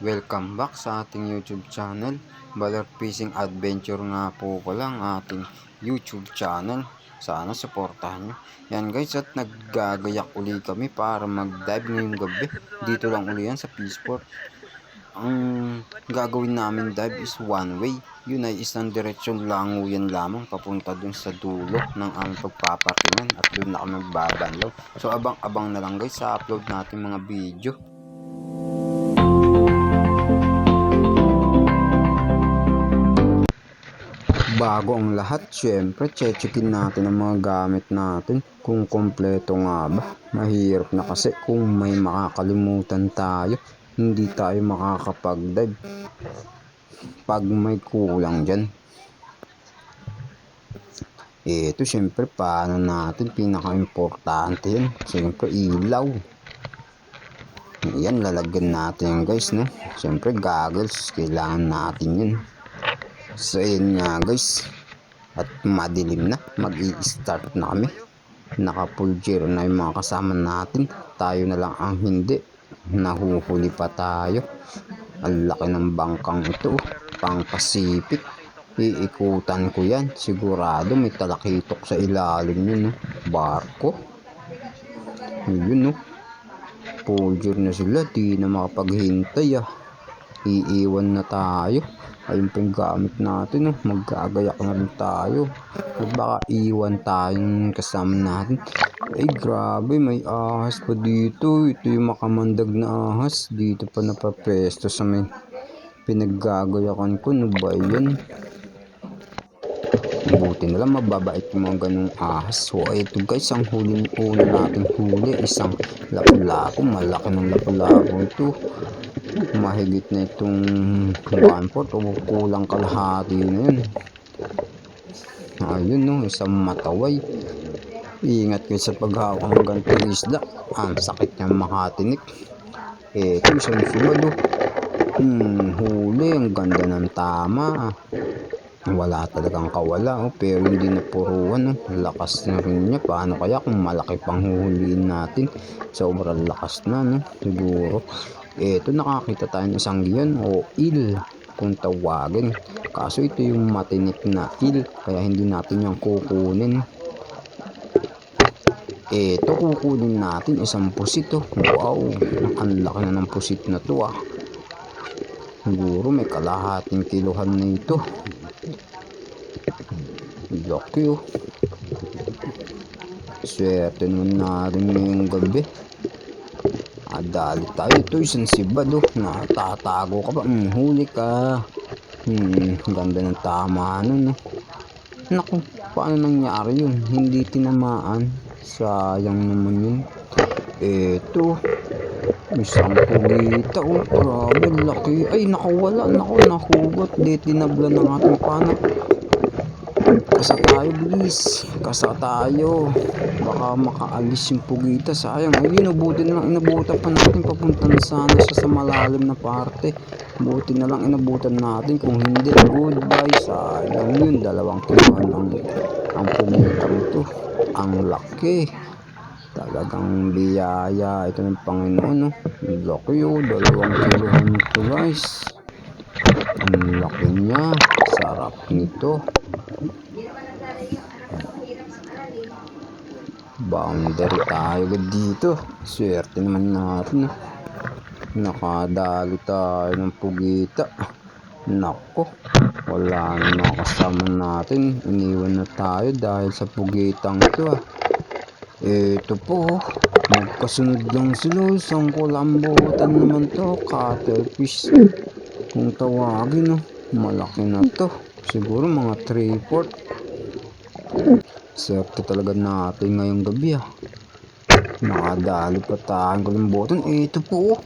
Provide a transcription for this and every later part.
Welcome back sa ating YouTube channel. Baler Fishing Adventure nga po pala ang ating YouTube channel. Sana suportahan nyo. Yan guys, at naggagayak uli kami para mag-dive ngayong gabi. Dito lang uli yan sa Peaceport. Ang gagawin namin dive is one way. Yun ay isang diretsyon lango yan lamang papunta dun sa dulo ng aming pagpaparkingan at dun na kami magbabanlaw. So abang-abang na lang guys sa upload natin mga video. Bago ang lahat, syempre, checkin natin ang mga gamit natin kung kompleto nga ba. Mahirap na kasi kung may makakalimutan tayo, hindi tayo makakapag-dive pag may kulang dyan. Ito, syempre, paano natin, pinaka-importante yun. Syempre, ilaw. Yan, lalagyan natin guys, no? Syempre, goggles, kailangan natin yun. So yun nga guys, at madilim na, mag-i-start na kami. Naka full gear na yung mga kasama natin, tayo na lang ang hindi. Nahuhuli pa tayo. Ang laki ng bangkang ito, pang Pacific. Iikutan ko yan, sigurado may talakitok sa ilalim yun, no? Barko yun, no? Full gear na sila, di na makapaghintay iiwan na tayo. Ayun pong gamit natin, no? Maggagayak na rin tayo at baka iwan tayong kasama natin. Ay grabe, may ahas pa dito. Ito yung makamandag na ahas, dito pa napapesto sa may pinaggagayakan ko. Ano ba yan? Buti na lang mababait yung mga ganung ahas. So ito guys, ang una nating huli, isang lapu-lapu. Malaki ng lapu-lapu ito, mahigit na itong 1/4 o kulang kalahati na yun. Ayun, no, isang mataway. Ingat kayo sa paghawak ng ganitong isda, ang sakit niya makatinik. Ito isang sumado, huli, ang ganda ng tama. Wala talagang kawala, pero hindi na puruan, lakas na rin niya. Paano kaya kung malaki pang huhuliin natin? Sobrang lakas na, no? Siguro ito, nakakita tayo ng isang giyan o eel kung tawagin, kaso ito yung matinik na eel, kaya hindi natin yung kukunin. Ito, kukunin natin isang pusito. Wow, ang laki na ng pusit na to siguro may kalahating kilohan na ito. Laki swerte naman natin ngayong gabi. Dali tayo. Ito isang sibad, natatago ka pa, huli ka. Ganda ng tama nun, naku, paano nangyari yun? Hindi tinamaan, sayang naman yun. Ito isang pugita, grabe laki. Ay nakawala, nahugot. Di tinabla ng ating pana. Kasa tayo, bilis, kasa tayo, baka makaalis yung pugita, sayang. Ayun, buti na lang inabutan pa natin, papunta na sana siya sa malalim na parte. Buti na lang inabutan natin, kung hindi, goodbye. Sayang yun, 2 kiloan ang pugita ito. Ang laki, talagang biyaya ito ng Panginoon, no? Laki 2 kiloan ito guys. Ang laki niya, sarap nito. Boundary tayo dito, swerte naman natin, nakadali tayo ng pugita. Nako, wala na mga kasama natin, iniwan na tayo dahil sa pugitang ito. Ito po, magkasunod lang sila, isang kulambutan naman to, cuttlefish kung tawagin, malaki na to, siguro mga 3/4. Swerte talaga natin ngayong gabi, nakadali pa tayong kalimbotan. Ito po,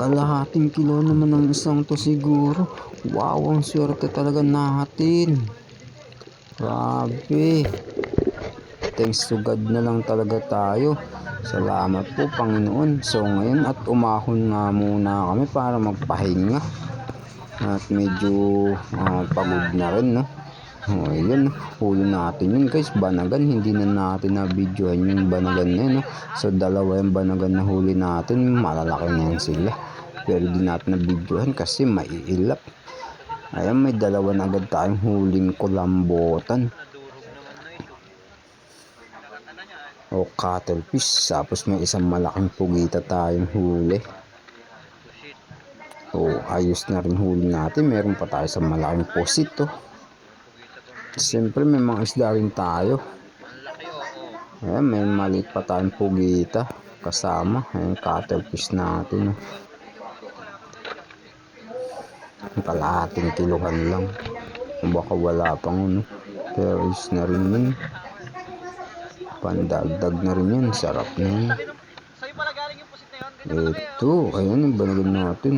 kalahating kilo naman ang isang to siguro. Wow, ang swerte talaga natin, grabe. Thanks to God na lang talaga tayo. Salamat po Panginoon. So ngayon at umahon nga muna kami para magpahinga at medyo pagod na rin, no? Ayun, huli natin yun guys, banagan. Hindi na natin na videohan yung banagan na yun, no? So 2 yung banagan na huli natin, malalaki na yan sila. Pero di natin nabidyohan kasi maiilap. Ayan, may dalawa na agad tayong huling kulambotan o cuttlefish. Tapos may isang malaking pugita tayong huli. O ayos na rin huli natin. Meron pa tayo sa malaking pusit. Siyempre may mga isda rin tayo. Ayan, may maliit pa tayong pugita kasama. Ayan, cuttlefish natin. Kalahating kiluhan lang. Baka wala pang pero is na rin yun. Pandagdag na rin yan. Sarap na yun. Ito, ayan yung banagan natin.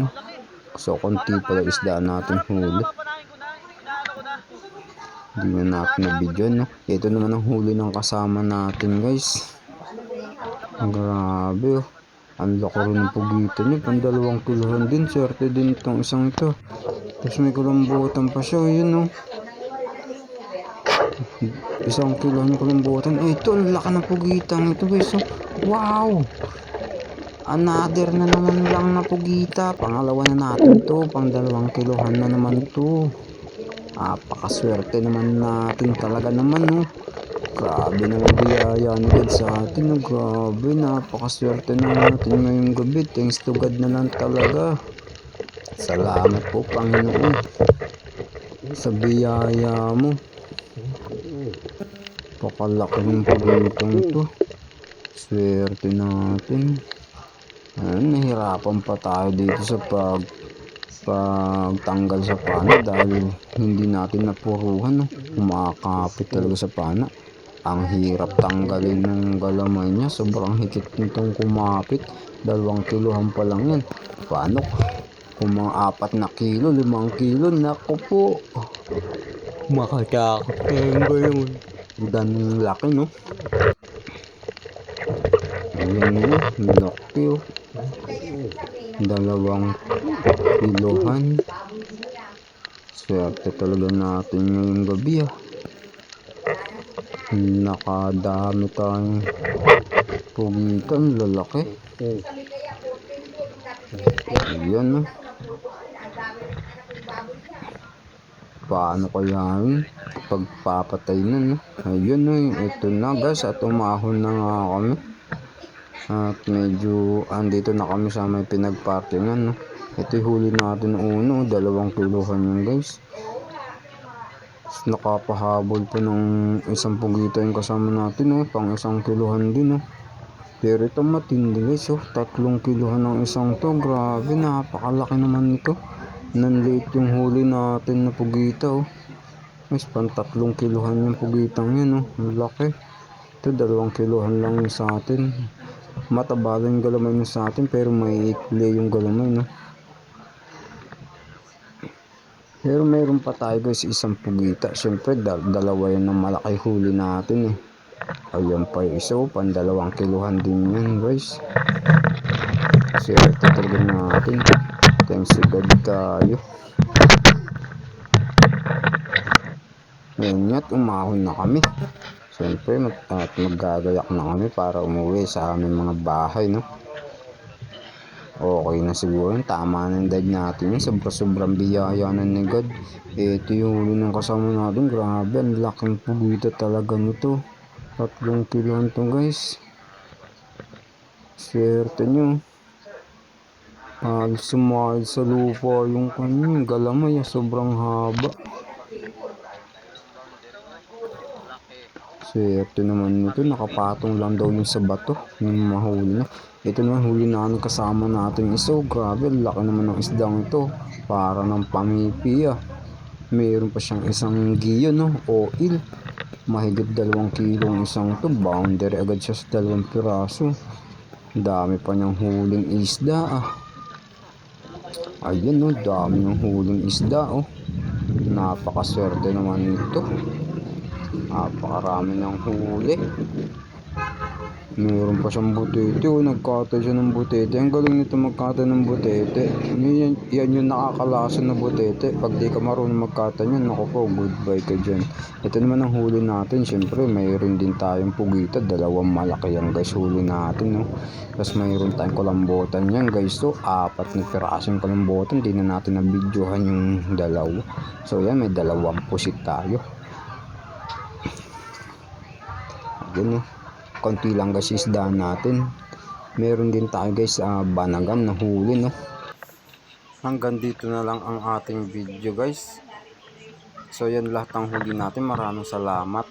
So, konti pala isda natin huli. Hindi na natin na video, no? Ito naman ang huli ng kasama natin, guys. Grabe, oh. Ang laki rin ng pugito niya. Pang 2 kilohan din. Swerte din itong isang ito. Tapos may kulambutan pa siya. Yun, oh. 1 kilohan yung kulambutan. Ito, ang laki ng pugitang ito, guys. Oh. Wow! Another na naman lang na pugita. Pangalawa na natin to. Pang 2 kilohan na naman to. Napakaswerte naman natin talaga naman, no. Grabe naman biyaya ni God sa atin, no. Grabe, napakaswerte natin ngayong gabi. Thanks to God na lang talaga. Salamat po, Panginoon, sa biyaya mo. Pakalaki ng pagitong to. Swerte natin. Ayan, nahirapan pa tayo dito sa pagtanggal sa pana dahil hindi natin napuruhan, no? Kumakapit talaga sa pana. Ang hirap tanggalin ng galamay niya. Sobrang higit nitong kumapit. 2 kilohan pa lang yan. Paano kung mga 4 na kilo, 5 kilo? Naku po, makatakot tanggal yun. Ganong laki, no? Ayan, no? Laki, oh. 2 kilohan. Swerte talaga natin ngayong gabi, ah. Nakadami tayong pugitan, lalaki. Ayan, no? Paano kaya yun pagpapatay na, no? Ayun, no? Ito na, guys, at umahon na nga kami. At medyo andito na kami sa may pinagparkingan, no? Ito yung huli natin uno, 2 kilohan yun, guys. Nakapahabol pa ng isang pugita yung kasama natin, no? Pang 1 kilohan din, no? Pero ito matindi, guys, oh. 3 kilohan ng isang to. Grabe, napakalaki naman nito. Nanliit yung huli natin na pugita, oh. Guys, pang 3 kilohan yung pugitang yan, oh. Ang laki. Ito 2 kilohan lang yung sa atin. Mataba yung galamay nyo sa atin pero may ikli yung galamay, no? Pero mayroon pa tayo, guys, isang pugita. Siyempre dalawa yan ng malaki huli natin, eh. Ayan pa yung isa, pang 2 kilohan din yan, guys. Swerte talaga natin. Thanks to God tayo. Ngayon nga't umahon na kami. Siyempre maggagayak na kami para umuwi sa aming mga bahay, no? Okay na siguro, tama na yung dive natin yun. Sobrang biyaya na ni God. Ito yung huli ng kasama natin. Grabe, ang laking pugita talaga nito. 3 kiloan to, guys. Swerte nyo. Halos sumahid sa lupa yung kanyang galamay. Sobrang haba. Swerte naman nito. Nakapatong lang daw yung sa bato. Yung mahuli na. Ito naman huli na kasama natin isa. Grabe, laki naman ng isdang ito. Para ng pamipi, ah. Mayroon pa siyang isang giyo, no? Oil. Mahigit 2 kilo ang isang to. Boundary agad siya sa 2 piraso. Dami pa niyang huling isda, ah. Ayan, no? Dami ng huling isda, oh. Napakaswerte naman nito. Napakarami ng huli. Meron pa siyang butete. Oh, nagkatay siya ng butete. Ang galing nito magkatay ng butete. Yan yung nakakalasa na butete. Pag di ka marunong magkatay yan, naku po, goodbye ka dyan. Ito naman ang huli natin. Siyempre, mayroon din tayong pugita. Dalawang malaki yan guys, huli natin. No? Tapos mayroon tayong kulambotan yan guys. So, 4 na pirasong kulambotan. Di na natin na-videohan yung dalawa. So, yan, may 2 pusit tayo. Yan, no? Konti lang guys isda natin. Meron din tayo guys banagan na huli, no? Hanggang dito na lang ang ating video guys. So yan lahat ng huli natin. Maraming salamat.